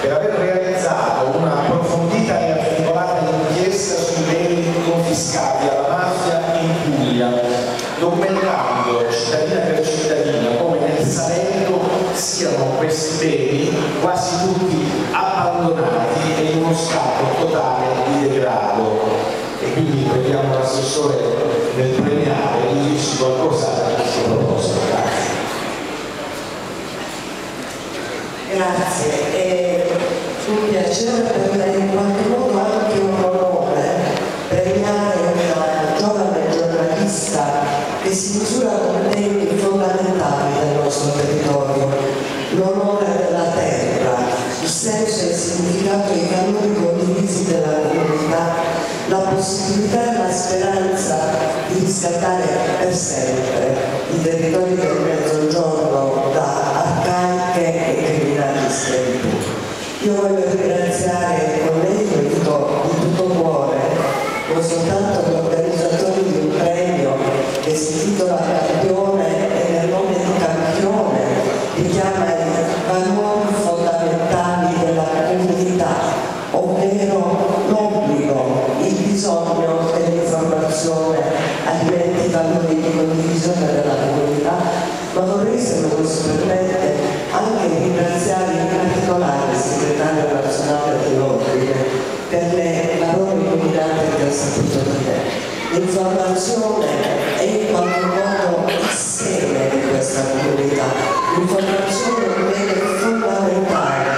per aver realizzato una approfondita e articolata inchiesta sui beni confiscati alla mafia in Puglia, documentando cittadina per cittadina come nel Salento siano questi beni quasi tutti abbandonati e in uno stato totale di degrado. E quindi prendiamo l'assessore nel premiare di dirci qualcosa a questo proposito. Grazie. È un piacere per me, in qualche modo anche un onore, premiare una giovane giornalista che si misura con temi fondamentali del nostro territorio: l'onore della terra, il senso e il significato dei valori condivisi della comunità, la possibilità e la speranza di riscattare per sempre i territori del Mezzogiorno da arcaiche e criminali schiavitù. Io voglio ringraziare il collegio di tutto cuore, non soltanto gli organizzatori di un premio che si titola Campione e nel nome di Campione richiama i valori fondamentali della comunità, ovvero l'obbligo, il bisogno dell'informazione, alimenti i valori di condivisione della comunità, ma vorrei, se me lo si permette, anche ringraziare in particolare il segretario nazionale dell'Ordine per le parole illuminate che ha saputo dire. L'informazione è in qualche modo il seme di questa comunità. L'informazione è un bene fondamentale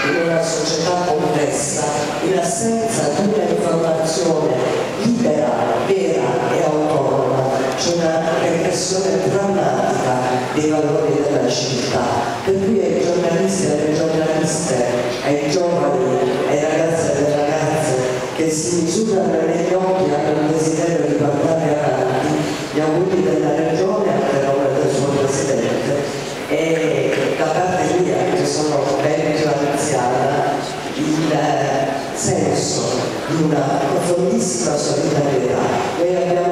in una società complessa. In assenza di un'informazione libera, vera e autonoma c'è una regressione drammatica dei valori della civiltà. Per cui ai giornalisti e alle giornaliste, ai giovani, ai ragazzi e alle ragazze che si misurano negli occhi e hanno il desiderio di guardare avanti, gli auguri della Regione anche a nome del suo Presidente e da parte mia, che sono vecchio anziana, il senso di una profondissima solidarietà. Noi abbiamo